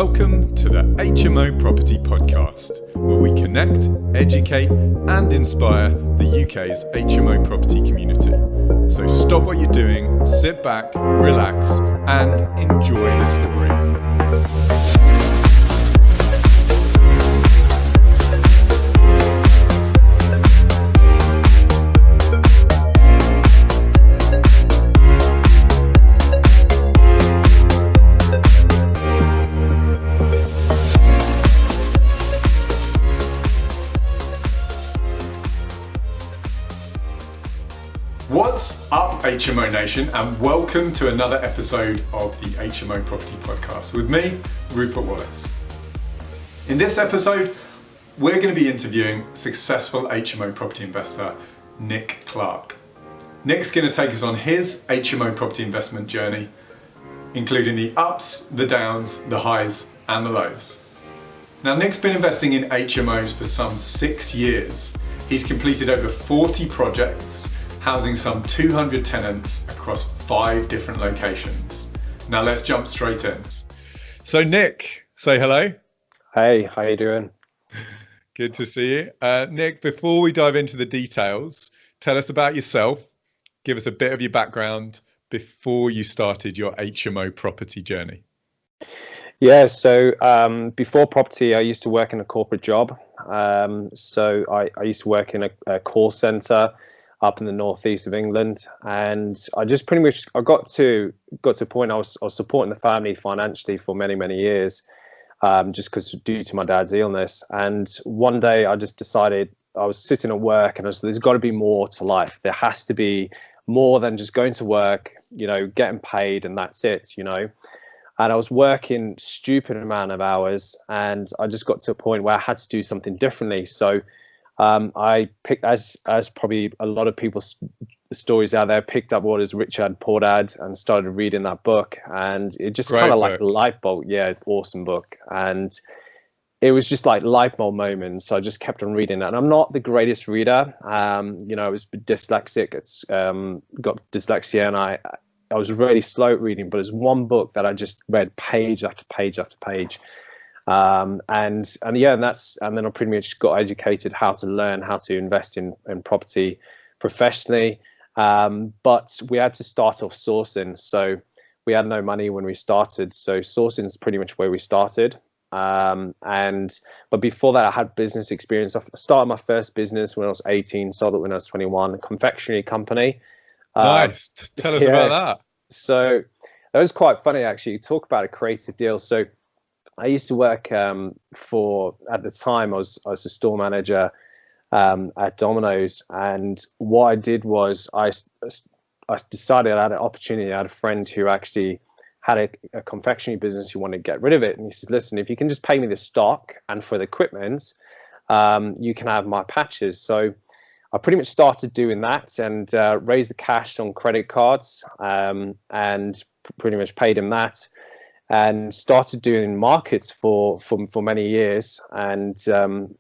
Welcome to the HMO Property Podcast, where we connect, educate, and inspire the UK's HMO property community. So stop what you're doing, sit back, relax, and enjoy the story. What's up, HMO Nation, and welcome to another episode of the HMO Property Podcast with me, Rupert Wallace. In this episode, we're going to be interviewing successful HMO property investor, Nic Clark. Nic's going to take us on his HMO property investment journey, including the ups, the downs, the highs, and the lows. Now, Nic's been investing in HMOs for some 6 years. He's completed over 40 projects, housing some 200 tenants across 5 different locations. Now let's jump straight in. So Nic, say hello. Hey, how you doing? Good to see you. Nic, before we dive into the details, tell us about yourself. Give us a bit of your background before you started your HMO property journey. Yeah, so before property, I used to work in a corporate job. So I used to work in a call center up in the northeast of England, and I just pretty much got to a point I was supporting the family financially for many years, just because due to my dad's illness. And one day I just decided, I was sitting at work and I was, there's got to be more to life. There has to be more than just going to work, getting paid and that's it, And I was working stupid amount of hours, and I just got to a point where I had to do something differently. So I picked, as probably a lot of people's stories out there, picked up what is Rich Dad Poor Dad and started reading that book, and it just kind of like light bulb. Yeah, awesome book, and it was just like light bulb moments. So I just kept on reading that. And I'm not the greatest reader. I was dyslexic. It's got dyslexia, and I was really slow at reading. But there's one book that I just read page after page after page. And then I pretty much got educated how to learn how to invest in property professionally. But we had to start off sourcing. So we had no money when we started. So sourcing is pretty much where we started. But before that, I had business experience. I started my first business when I was 18, sold it when I was 21, a confectionery company. Nice. Tell us about that. So that was quite funny, actually. You talk about a creative deal. So I used to work at the time, I was a store manager at Domino's. And what I did was I decided I had an opportunity. I had a friend who actually had a confectionery business who wanted to get rid of it. And he said, listen, if you can just pay me the stock and for the equipment, you can have my patches. So I pretty much started doing that and raised the cash on credit cards and pretty much paid him that. And started doing markets for many years and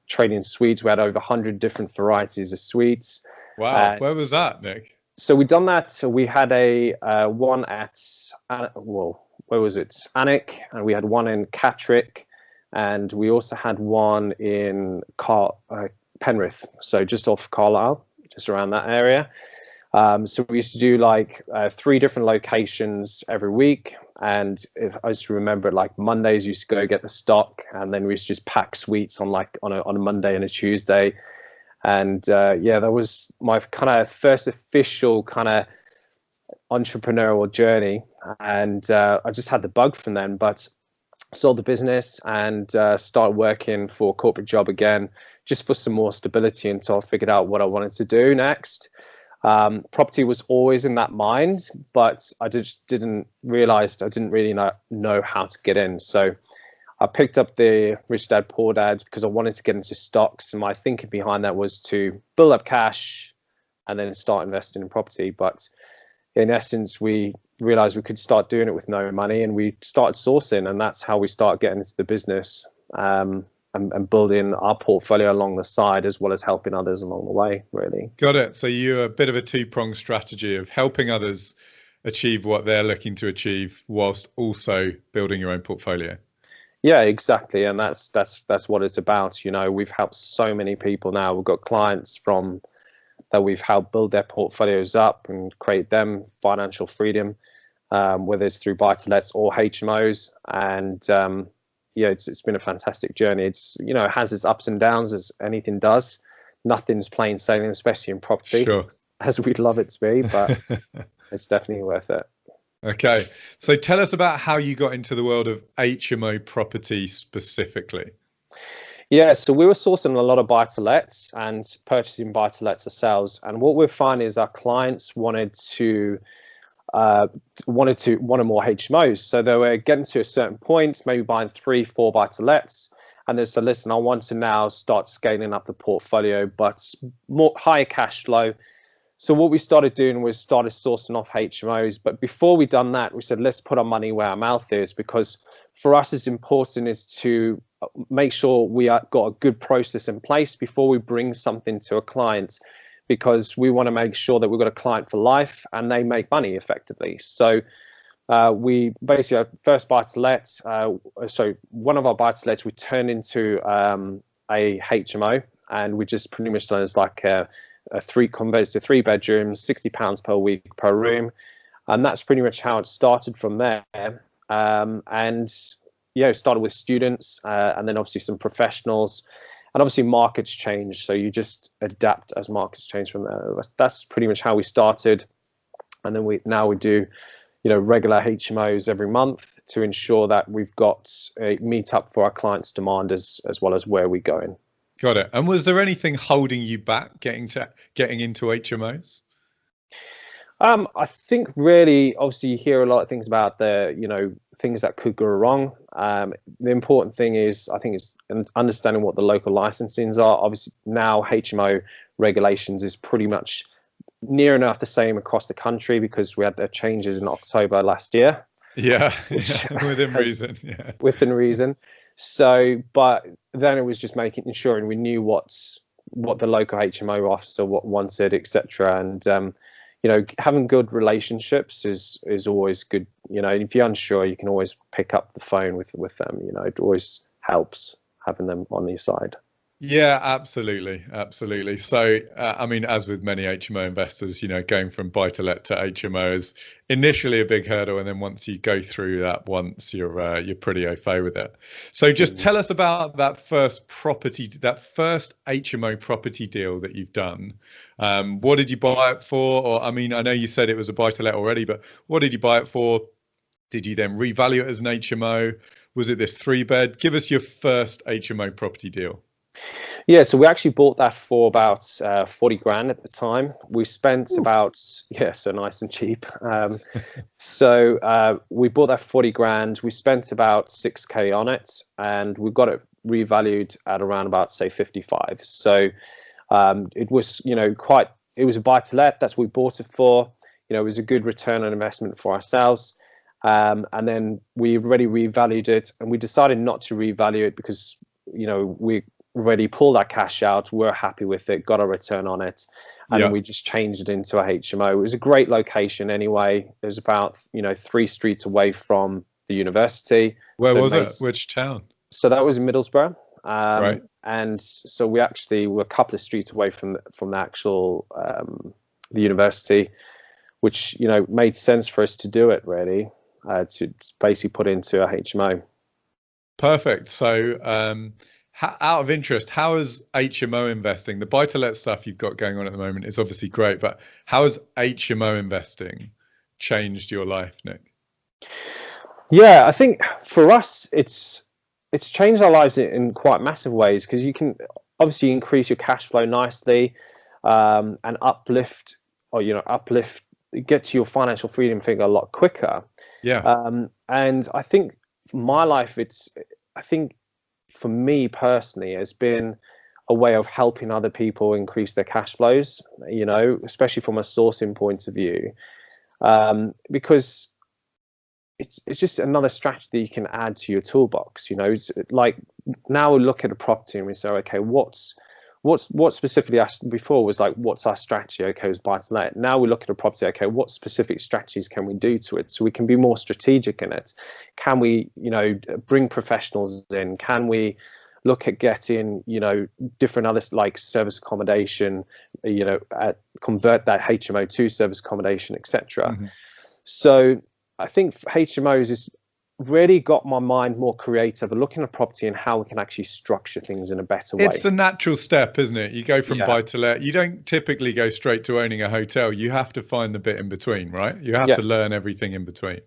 trading sweets. We had over 100 different varieties of sweets. Wow, where was that, Nic? So we done that. So we had a one at where was it? Alnwick, and we had one in Catterick, and we also had one in Penrith. So just off Carlisle, just around that area. So we used to do like 3 different locations every week. And I just remember, like Mondays, used to go get the stock, and then we used to just pack sweets on a Monday and a Tuesday. And that was my kind of first official kind of entrepreneurial journey. And I just had the bug from then, but sold the business and started working for a corporate job again, just for some more stability until I figured out what I wanted to do next. Property was always in that mind, but I just didn't realize I didn't really know how to get in. So I picked up the Rich Dad Poor Dad because I wanted to get into stocks, and my thinking behind that was to build up cash and then start investing in property. But in essence, we realized we could start doing it with no money, and we started sourcing, and that's how we started getting into the business. And building our portfolio along the side, as well as helping others along the way, really. Got it. So you're a bit of a 2-pronged strategy of helping others achieve what they're looking to achieve whilst also building your own portfolio. Yeah, exactly, and that's what it's about. We've helped so many people now. We've got clients from that we've helped build their portfolios up and create them financial freedom, whether it's through buy-to-lets or HMOs. And yeah, it's been a fantastic journey. It has its ups and downs, as anything does. Nothing's plain sailing, especially in property, Sure. as we'd love it to be, but it's definitely worth it. Okay. So tell us about how you got into the world of HMO property specifically. Yeah, so we were sourcing a lot of buy-to-lets and purchasing buy-to-lets ourselves. And what we're finding is our clients wanted more HMOs. So they were getting to a certain point, maybe buying 3-4 buy-to-lets, and they said, "Listen, I want to now start scaling up the portfolio, but more higher cash flow." So what we started doing was started sourcing off HMOs. But before we done that, we said, let's put our money where our mouth is, because for us, it's important is to make sure we got a good process in place before we bring something to a client, because we want to make sure that we've got a client for life and they make money effectively. So we basically, our first buy-to-let, so one of our buy-to-lets we turned into a HMO, and we just pretty much done as like converted to 3 bedrooms, £60 per week per room. And that's pretty much how it started from there. And yeah, it started with students and then obviously some professionals, and obviously markets change. So you just adapt as markets change from there. That's pretty much how we started. And then we do, regular HMOs every month to ensure that we've got a meet up for our clients' demand as well as where we're going. Got it. And was there anything holding you back getting into HMOs? I think really, obviously, you hear a lot of things about things that could go wrong. The important thing is, I think, is understanding what the local licensings are. Obviously, now HMO regulations is pretty much near enough the same across the country, because we had the changes in October last year. Yeah, within reason. Yeah, within reason. So, but then it was just ensuring we knew what the local HMO officer wanted, etc. And having good relationships is always good. If you're unsure, you can always pick up the phone with them. It always helps having them on your side. Yeah, absolutely. So, I mean, as with many HMO investors, going from buy-to-let to HMO is initially a big hurdle, and then once you go through that once, you're pretty au fait with it. So, just tell us about that first HMO property deal that you've done. What did you buy it for? Or, I mean, I know you said it was a buy-to-let already, but what did you buy it for? Did you then revalue it as an HMO? Was it this 3-bed? Give us your first HMO property deal. Yeah, so we actually bought that for about 40 grand at the time. We spent so nice and cheap. So we bought that for 40 grand. We spent about 6k on it, and we got it revalued at around about, say, 55. So it was, it was a buy-to-let. That's what we bought it for. It was a good return on investment for ourselves. And then we already revalued it, and we decided not to revalue it because, we already pulled our cash out. We're happy with it, got a return on it, and then we just changed it into a HMO. It was a great location anyway. It was about 3 streets away from the university. Where was it? Which town? So that was in Middlesbrough. Right. And so we actually were a couple of streets away from the actual the university, which made sense for us to do it, really, to basically put into a HMO. Perfect. So out of interest, how is HMO investing? The buy-to-let stuff you've got going on at the moment is obviously great, but how has HMO investing changed your life, Nic? Yeah, I think for us, it's changed our lives in quite massive ways, because you can obviously increase your cash flow nicely, and uplift, get to your financial freedom figure a lot quicker. Yeah. And I think for my life, for me personally, has been a way of helping other people increase their cash flows, especially from a sourcing point of view, because it's just another strategy you can add to your toolbox. It's like, now we look at a property and we say, okay, what's what specifically asked before was like, what's our strategy? Okay, it was buy to let. Now we look at a property. Okay, what specific strategies can we do to it so we can be more strategic in it? Can we, bring professionals in? Can we look at getting, different others like service accommodation, convert that HMO to service accommodation, etc. Mm-hmm. So I think HMOs is really got my mind more creative and looking at property and how we can actually structure things in a better way. It's the natural step, isn't it? You go from buy to let. You don't typically go straight to owning a hotel. You have to find the bit in between, right? You have to learn everything in between.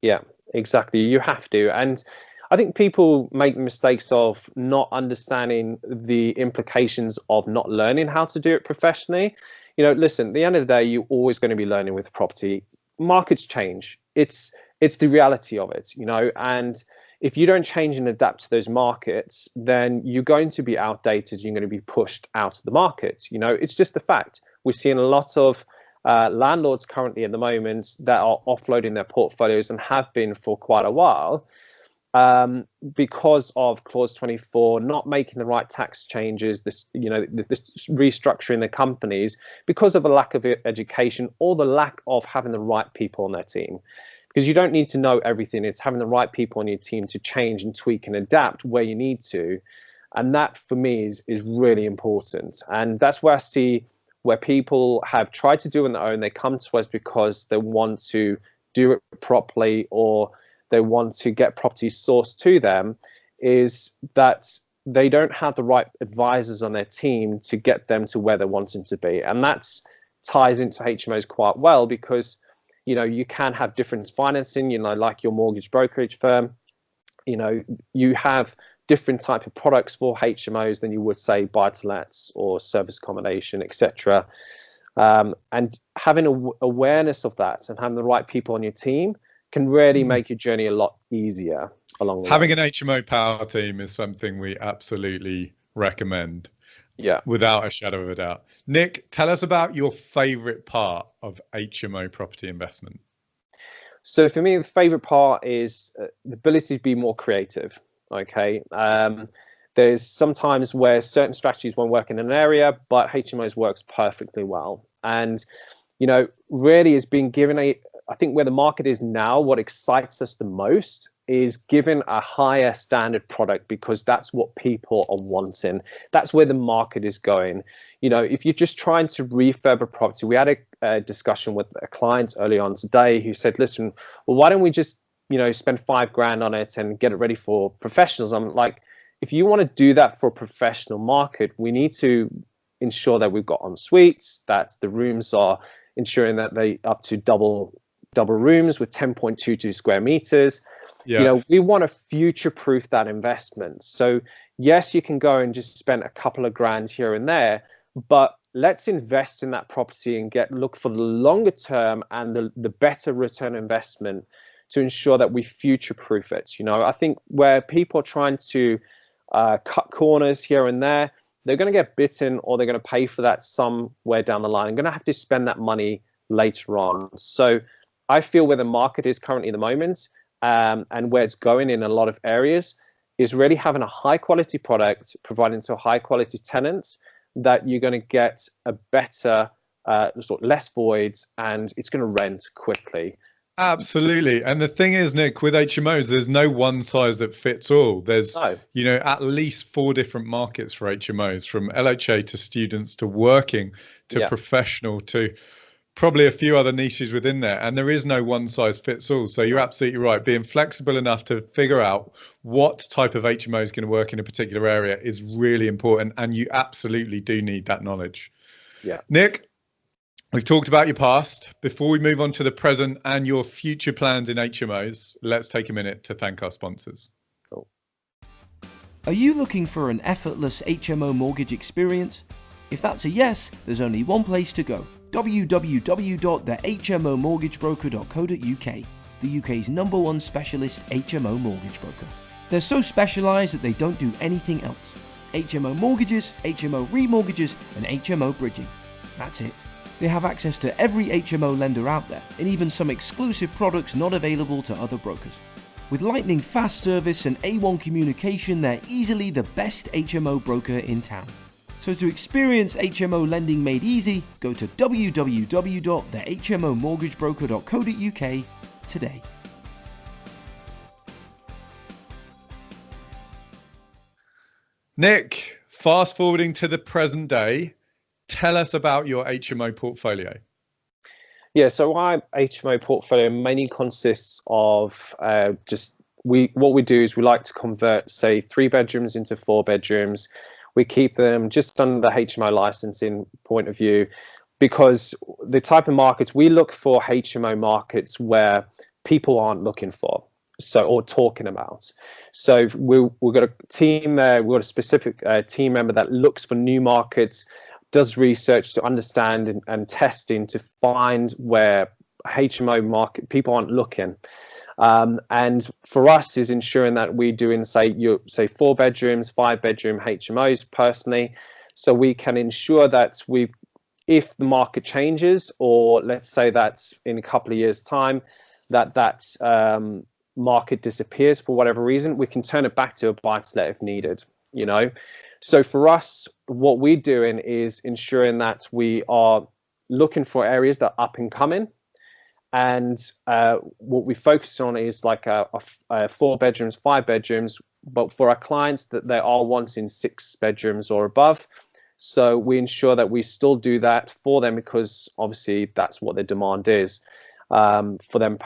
Yeah, exactly. You have to. And I think people make mistakes of not understanding the implications of not learning how to do it professionally. Listen, at the end of the day, you're always going to be learning with property. Markets change. It's the reality of it, and if you don't change and adapt to those markets, then you're going to be outdated. You're going to be pushed out of the market. It's just the fact. We're seeing a lot of landlords currently at the moment that are offloading their portfolios and have been for quite a while because of Clause 24, not making the right tax changes, this restructuring the companies because of a lack of education or the lack of having the right people on their team. Because you don't need to know everything. It's having the right people on your team to change and tweak and adapt where you need to. And that for me is really important. And that's where I see where people have tried to do on their own. They come to us because they want to do it properly or they want to get property sourced to them, is that they don't have the right advisors on their team to get them to where they're wanting to be. And that ties into HMOs quite well because you can have different financing, like your mortgage brokerage firm, you have different type of products for HMOs than you would say buy-to-lets or service accommodation, etc. And having awareness of that and having the right people on your team can really make your journey a lot easier along the way. Having an HMO power team is something we absolutely recommend. Yeah, without a shadow of a doubt. Nic, tell us about your favorite part of HMO property investment. So for me, the favorite part is the ability to be more creative. Okay. There's sometimes where certain strategies won't work in an area, but HMOs works perfectly well. And, really is being given I think where the market is now, what excites us the most is given a higher standard product because that's what people are wanting. That's where the market is going. If you're just trying to refurb a property, we had a discussion with a client early on today who said, listen, well, why don't we just, spend $5,000 on it and get it ready for professionals? I'm like, if you want to do that for a professional market, we need to ensure that we've got en suites, that the rooms are ensuring that they up to double rooms with 10.22 square meters. Yeah. We want to future-proof that investment. So yes, you can go and just spend a couple of grand here and there, but let's invest in that property and look for the longer term and the better return investment to ensure that we future-proof it. I think where people are trying to cut corners here and there, they're going to get bitten or they're going to pay for that somewhere down the line. I'm going to have to spend that money later on. So I feel where the market is currently at the moment, and where it's going in a lot of areas, is really having a high quality product, providing to high quality tenants that you're going to get a better, less voids, and it's going to rent quickly. Absolutely. And the thing is, Nic, with HMOs, there's no one size that fits all. There's, at least 4 different markets for HMOs, from LHA to students to working to professional to probably a few other niches within there, and there is no one size fits all. So you're absolutely right. Being flexible enough to figure out what type of HMO is going to work in a particular area is really important, and you absolutely do need that knowledge. Yeah. Nic, we've talked about your past. Before we move on to the present and your future plans in HMOs, let's take a minute to thank our sponsors. Cool. Are you looking for an effortless HMO mortgage experience? If that's a yes, there's only one place to go: www.thehmomortgagebroker.co.uk, the UK's #1 specialist HMO mortgage broker. They're so specialised that they don't do anything else. HMO mortgages, HMO remortgages, and HMO bridging. That's it. They have access to every HMO lender out there, and even some exclusive products not available to other brokers. With lightning fast service and A1 communication, they're easily the best HMO broker in town. So to experience HMO lending made easy, go to www.thehmomortgagebroker.co.uk today. Nic, fast forwarding to the present day, tell us about your HMO portfolio. Yeah, so our HMO portfolio mainly consists of what we do is we like to convert, say, 3 bedrooms into 4 bedrooms. We keep them just under the HMO licensing point of view, because the type of markets we look for, HMO markets where people aren't looking for, or talking about. So we've got a team there. We've got a specific team member that looks for new markets, does research to understand and testing to find where HMO market people aren't looking. And for us is ensuring that we do in say 4 bedrooms, 5 bedroom HMOs personally, so we can ensure that if the market changes, or let's say that's in a couple of years time, that market disappears for whatever reason, we can turn it back to a buy-to-let if needed, So for us, what we're doing is ensuring that we are looking for areas that are up and coming. And what we focus on is like a 4 bedrooms, 5 bedrooms, but for our clients that they are wanting 6 bedrooms or above. So we ensure that we still do that for them, because obviously that's what the demand is for them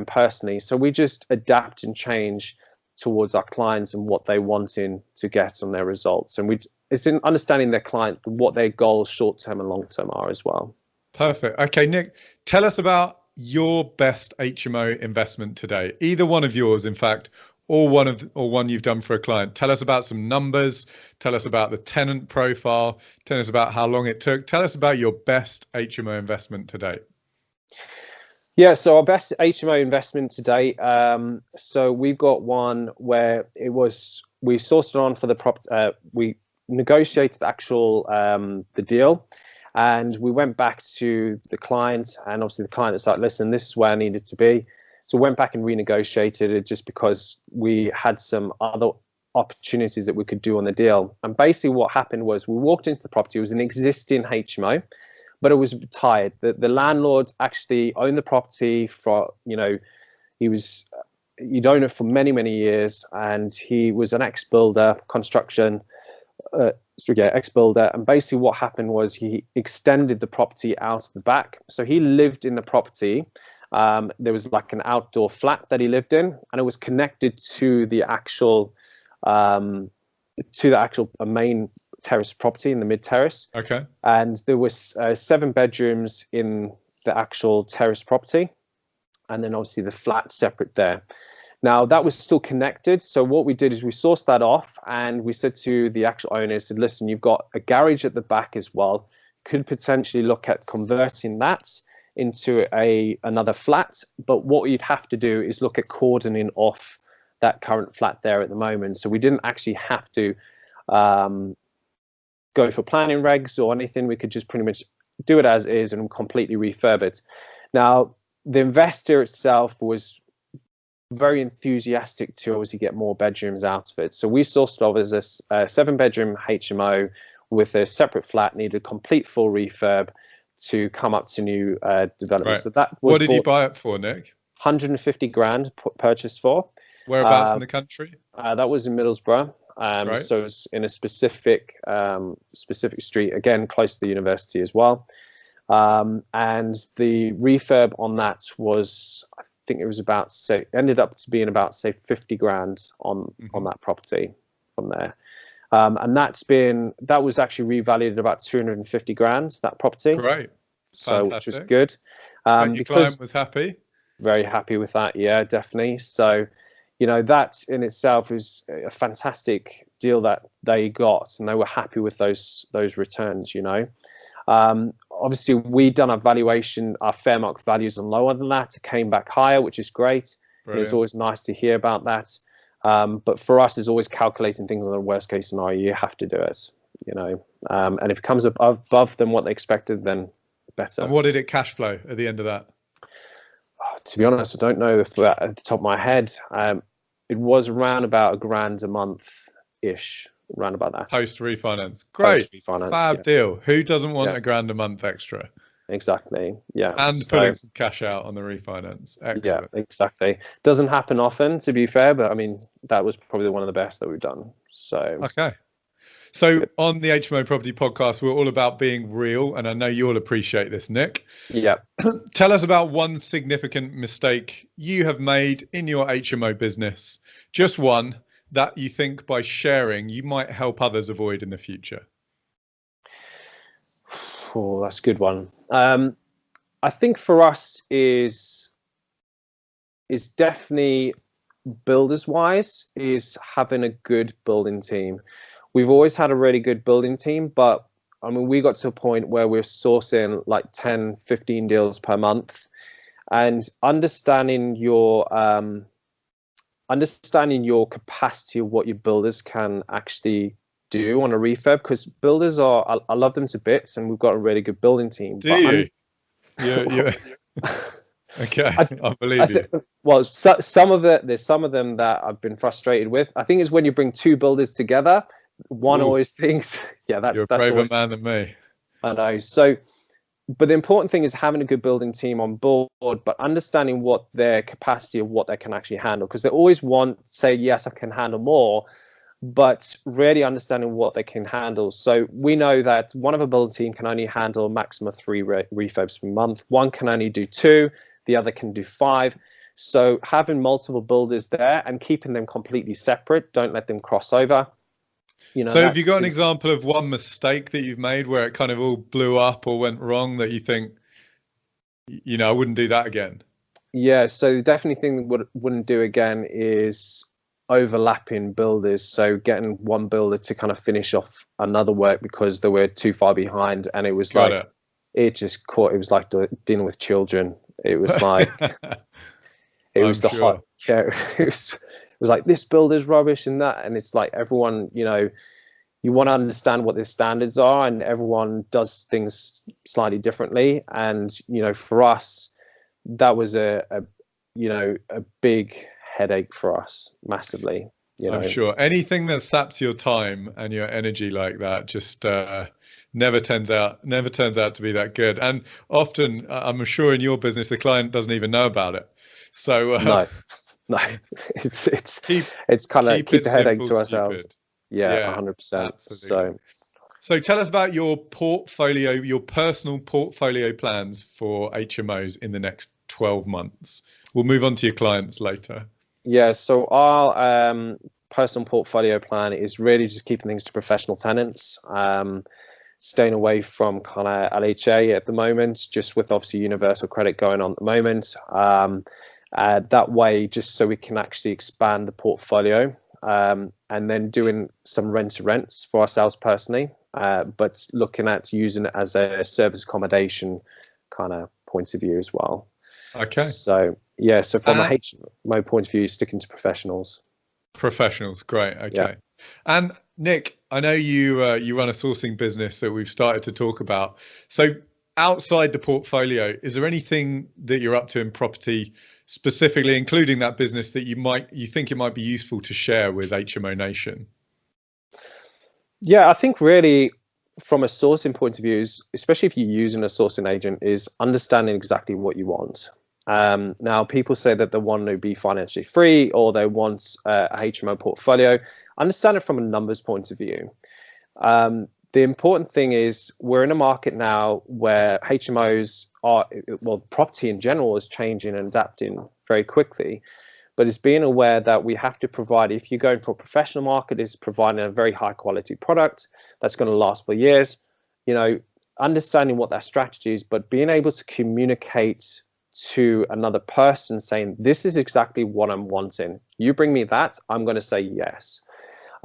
personally. So we just adapt and change towards our clients and what they wanting to get on their results. And it's in understanding their client, what their goals short-term and long-term are as well. Perfect. Okay, Nic, tell us about your best HMO investment today. Either one of yours, in fact, or one you've done for a client. Tell us about some numbers. Tell us about the tenant profile. Tell us about how long it took. Tell us about your best HMO investment to date. Yeah, so our best HMO investment to date. So we've got one where we sourced it on for the property. We negotiated the actual the deal. And we went back to the client, and obviously the client was like, listen, this is where I needed to be. So we went back and renegotiated it just because we had some other opportunities that we could do on the deal. And basically what happened was we walked into the property. It was an existing HMO, but it was retired. The landlord actually owned the property for, he'd owned it for many, many years, and he was an ex-builder, ex-builder, and basically what happened was he extended the property out the back. So he lived in the property. There was like an outdoor flat that he lived in, and it was connected to the actual main terrace property in the mid terrace. Okay. And there was 7 bedrooms in the actual terrace property, and then obviously the flat separate there. Now that was still connected. So what we did is we sourced that off, and we said to the actual owner, said, listen, you've got a garage at the back as well. Could potentially look at converting that into another flat. But what you'd have to do is look at cordoning off that current flat there at the moment. So we didn't actually have to go for planning regs or anything. We could just pretty much do it as is and completely refurb it. Now, the investor itself was very enthusiastic to obviously get more bedrooms out of it. So we sourced it off as a 7-bedroom HMO with a separate flat, needed a complete full refurb to come up to new development. Right. So that was what did you buy it for, Nic? 150 grand purchased for. Whereabouts in the country? That was in Middlesbrough. Right. So it's in a specific street, again, close to the university as well. And the refurb on that was, I think it was ended up to being about 50 grand on that property from there. And that was actually revalued at about 250 grand, that property. Great. So, which was good. Your client was happy? Very happy with that. Yeah, definitely. So, that in itself is a fantastic deal that they got, and they were happy with those returns, Obviously, we done our valuation, our fair market values are lower than that. It came back higher, which is great. And it's always nice to hear about that. But for us, it's always calculating things on the worst case scenario. You have to do it, and if it comes above than what they expected, then better. And what did it cash flow at the end of that? To be honest, I don't know if that at the top of my head. It was around about £1,000 a month ish around about that. Post refinance. Great. Post-refinance, Fab deal. Who doesn't want Yeah. £1,000 a month extra? Exactly. Yeah. And pulling some cash out on the refinance. Excellent. Yeah, exactly. Doesn't happen often, to be fair, but I mean, that was probably one of the best that we've done. So, okay. So on the HMO Property Podcast, we're all about being real, and I know you'll appreciate this, Nic. yeah. Tell us about one significant mistake you have made in your HMO business, just one that you think by sharing you might help others avoid in the future. Oh, that's a good one. I think for us is definitely builders wise is having a good building team. We've always had a really good building team, but I mean, we got to a point where we're sourcing like 10, 15 deals per month, and understanding your capacity of what your builders can actually do on a refurb, because builders I love them to bits, and we've got a really good building team. Do you? Yeah. Okay, I believe you. Well, there's some of them that I've been frustrated with. I think it's when you bring two builders together, one always thinks, you're a braver man than me. I know. So, but the important thing is having a good building team on board, but understanding what their capacity of what they can actually handle, because they always say, yes, I can handle more, but really understanding what they can handle. So we know that one of a building team can only handle a maximum of 3 refurbs per month. One can only do 2, the other can do 5. So having multiple builders there and keeping them completely separate, don't let them cross over. So have you got an example of one mistake that you've made where it kind of all blew up or went wrong that you think, I wouldn't do that again? Yeah, so definitely thing wouldn't do again is overlapping builders. So getting one builder to kind of finish off another work because they were too far behind, and it was it was like dealing with children. It was like it was it was like, this builder's rubbish and that, and it's like everyone, you want to understand what their standards are, and everyone does things slightly differently. And for us, that was a big headache for us, massively. I'm sure anything that saps your time and your energy like that just never turns out to be that good. And often, I'm sure in your business, the client doesn't even know about it. So no, it's kind of keep the headache to ourselves. Stupid. Yeah, 100%. So tell us about your portfolio, your personal portfolio plans for HMOs in the next 12 months. We'll move on to your clients later. Yeah, so our personal portfolio plan is really just keeping things to professional tenants, staying away from kind of LHA at the moment, just with obviously universal credit going on at the moment. That way, just so we can actually expand the portfolio, and then doing some rent-to-rents for ourselves personally, but looking at using it as a service accommodation kind of point of view as well. Okay. So yeah, so from a HMO point of view, sticking to professionals. Professionals, great. Okay. Yeah. And Nic, I know you run a sourcing business that we've started to talk about. So outside the portfolio, is there anything that you're up to in property, specifically including that business, that you think it might be useful to share with HMO Nation? Yeah, I think really from a sourcing point of view, especially if you're using a sourcing agent, is understanding exactly what you want. Now, people say that they want to be financially free or they want a HMO portfolio. Understand it from a numbers point of view. The important thing is we're in a market now where HMOs property in general is changing and adapting very quickly. But it's being aware that we have to provide, if you're going for a professional market, is providing a very high quality product that's going to last for years. Understanding what that strategy is, but being able to communicate to another person saying, this is exactly what I'm wanting. You bring me that, I'm going to say yes.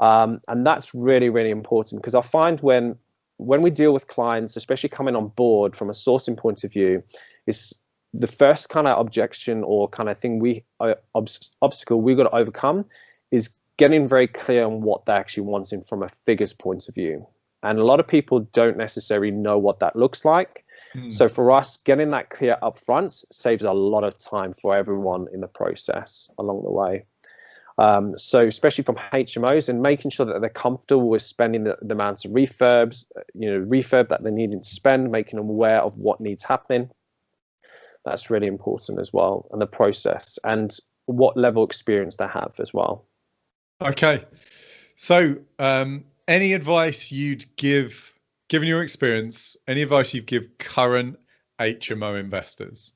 And that's really, really important, because I find when we deal with clients, especially coming on board from a sourcing point of view, is the first kind of objection or kind of thing obstacle we've got to overcome is getting very clear on what they're actually wanting from a figures point of view. And a lot of people don't necessarily know what that looks like. So for us, getting that clear up front saves a lot of time for everyone in the process along the way. So especially from HMOs, and making sure that they're comfortable with spending the amounts of refurb that they need to spend, making them aware of what needs happening. That's really important as well, and the process and what level of experience they have as well. Okay. So any advice you'd give, given your experience, any advice you'd give current HMO investors?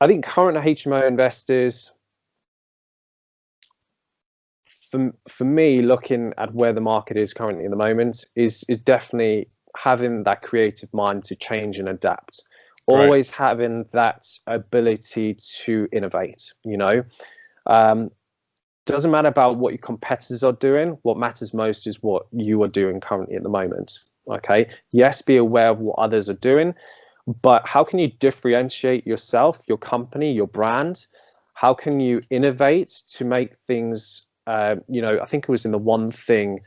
I think current HMO investors, for me, looking at where the market is currently at the moment, is definitely having that creative mind to change and adapt. Great. Always having that ability to innovate, doesn't matter about what your competitors are doing. What matters most is what you are doing currently at the moment. Okay. Yes, be aware of what others are doing, but how can you differentiate yourself, your company, your brand? How can you innovate to make things, I think it was in the One Thing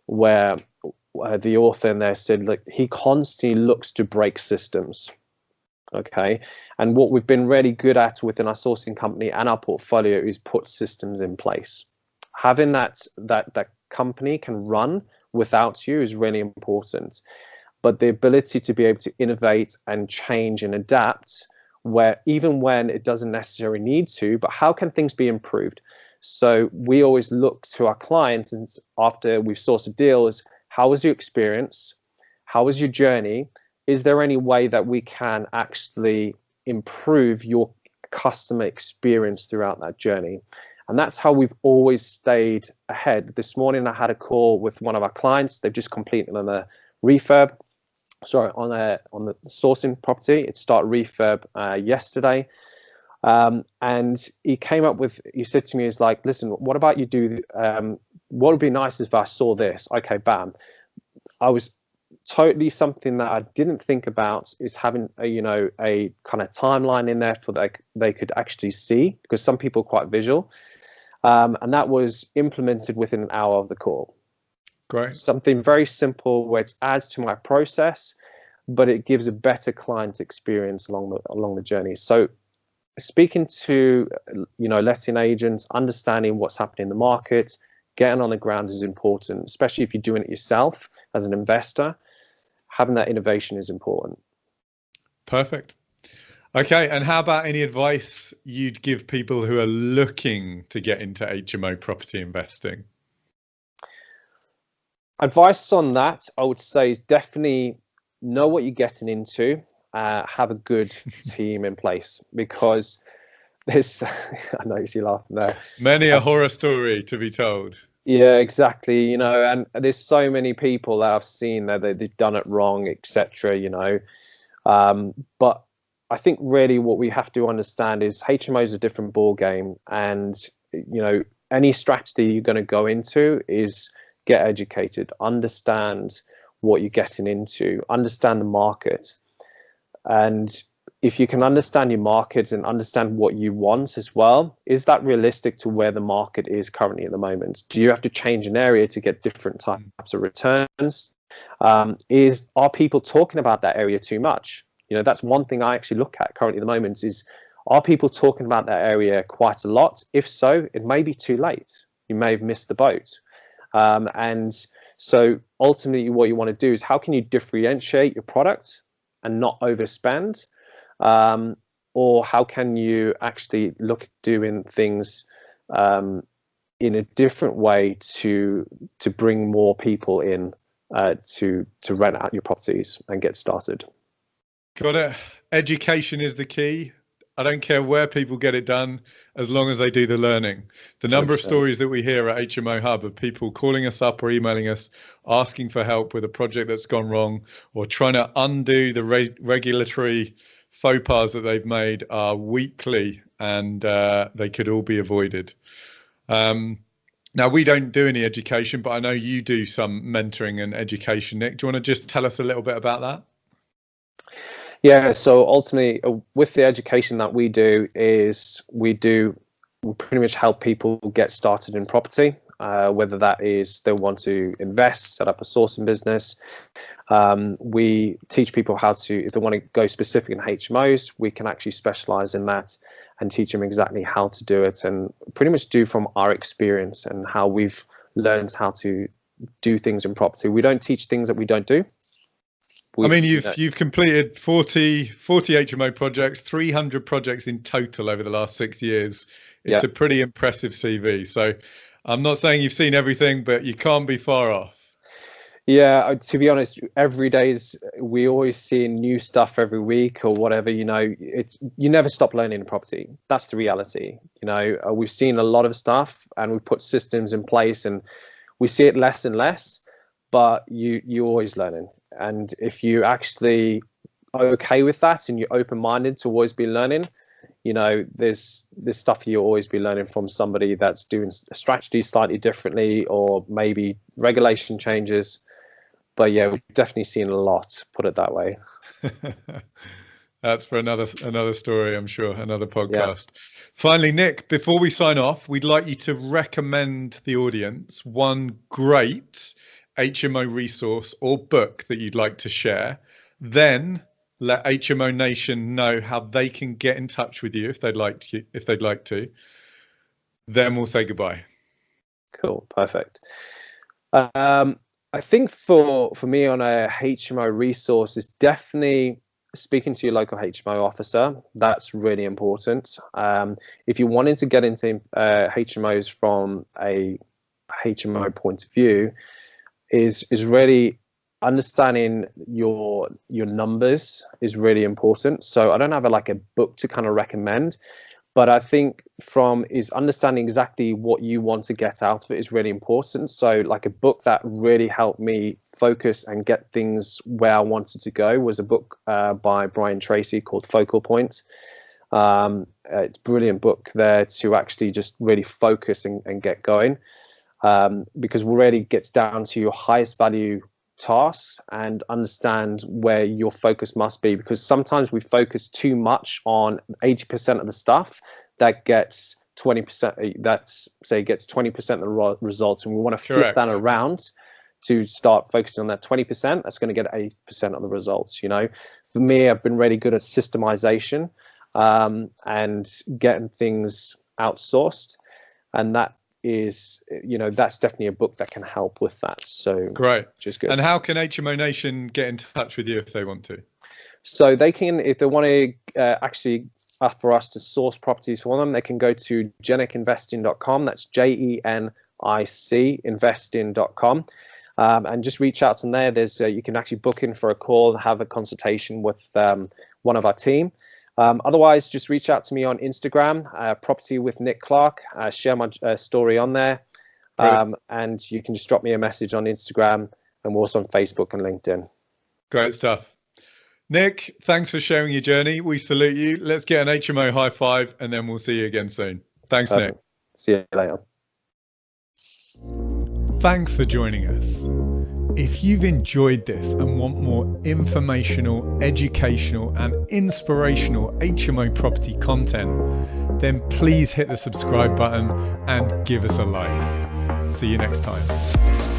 where the author in there said, like, he constantly looks to break systems. Okay. And what we've been really good at within our sourcing company and our portfolio is put systems in place. Having that company can run without you is really important. But the ability to be able to innovate and change and adapt, where even when it doesn't necessarily need to, but how can things be improved? So we always look to our clients, and after we've sourced a deal, is how was your experience? How was your journey? Is there any way that we can actually improve your customer experience throughout that journey? And that's how we've always stayed ahead. This morning, I had a call with one of our clients. They've just completed on the refurb, on the sourcing property. It started refurb yesterday. And he said to me, he's like, listen, what about you do, what would be nice if I saw this? Okay, bam. I was totally something that I didn't think about is having a kind of timeline in there for they could actually see, because some people are quite visual, and that was implemented within an hour of the call. Great. Something very simple where it adds to my process, but it gives a better client experience along the journey. So speaking to letting agents, understanding what's happening in the market, getting on the ground is important, especially if you're doing it yourself as an investor. Having that innovation is important. Perfect. Okay, and how about any advice you'd give people who are looking to get into HMO property investing? Advice on that, I would say, is definitely know what you're getting into. Have a good team in place, because there's, I notice you laughing there. Many a horror story to be told. Yeah, exactly. And there's so many people that I've seen that they've done it wrong, etc. But I think really what we have to understand is HMO is a different ball game, and any strategy you're going to go into is get educated, understand what you're getting into, understand the market. And if you can understand your market and understand what you want as well, is that realistic to where the market is currently at the moment? Do you have to change an area to get different types of returns? Are people talking about that area too much? That's one thing I actually look at currently at the moment is, are people talking about that area quite a lot? If so, it may be too late. You may have missed the boat. And so ultimately what you want to do is, how can you differentiate your product and not overspend? Or how can you actually look at doing things in a different way to bring more people in to rent out your properties and get started? Got it. Education is the key. I don't care where people get it done, as long as they do the learning. The number of stories that we hear at HMO Hub of people calling us up or emailing us, asking for help with a project that's gone wrong, or trying to undo the regulatory faux pas that they've made, are weekly, and they could all be avoided. Now, we don't do any education, but I know you do some mentoring and education. Nick, do you want to just tell us a little bit about that? Yeah, so ultimately with the education that we do is we pretty much help people get started in property, whether that is they want to invest, set up a sourcing business. We teach people how to, if they want to go specific in HMOs, we can actually specialize in that and teach them exactly how to do it, and pretty much do from our experience and how we've learned how to do things in property. We don't teach things that we don't do. You've completed 40 HMO projects, 300 projects in total over the last 6 years. It's a pretty impressive CV. So I'm not saying you've seen everything, but you can't be far off. Yeah, to be honest, we always see new stuff every week or whatever. You never stop learning in property. That's the reality. We've seen a lot of stuff, and we've put systems in place, and we see it less and less, but you're always learning. And if you actually are okay with that and you're open-minded to always be learning, there's stuff you'll always be learning from somebody that's doing a strategy slightly differently, or maybe regulation changes. But yeah, we've definitely seen a lot, put it that way. That's for another story, I'm sure, another podcast. Yeah. Finally, Nic, before we sign off, we'd like you to recommend the audience one great HMO resource or book that you'd like to share. Then let HMO Nation know how they can get in touch with you if they'd like to. Then we'll say goodbye. Cool, perfect. I think for me on a HMO resource is definitely speaking to your local HMO officer. That's really important. If you're wanting to get into HMOs from a HMO point of view, is really understanding your numbers is really important. So I don't have a book to kind of recommend, but I think understanding exactly what you want to get out of it is really important. So a book that really helped me focus and get things where I wanted to go was a book by Brian Tracy called Focal Point. It's a brilliant book there to actually just really focus and get going, because it really gets down to your highest value tasks and understand where your focus must be, because sometimes we focus too much on 80% of the stuff that gets 20%, gets 20% of the results, and we want to flip that around to start focusing on that 20% that's going to get 80% of the results. For me, I've been really good at systemization and getting things outsourced, and that is, that's definitely a book that can help with that. So great, just good. And how can HMO Nation get in touch with you if they want to? So they can, if they want to actually for us to source properties for them, they can go to genicinvesting.com. That's JENIC investing.com, and just reach out from there. There's you can actually book in for a call and have a consultation with one of our team. Otherwise, just reach out to me on Instagram, Property with Nic Clark. Share my story on there, and you can just drop me a message on Instagram, and we're also on Facebook and LinkedIn. Great stuff. Nic, thanks for sharing your journey. We salute you. Let's get an HMO high five, and then we'll see you again soon. Thanks, Nic. See you later. Thanks for joining us. If you've enjoyed this and want more informational, educational and inspirational HMO property content, then please hit the subscribe button and give us a like. See you next time.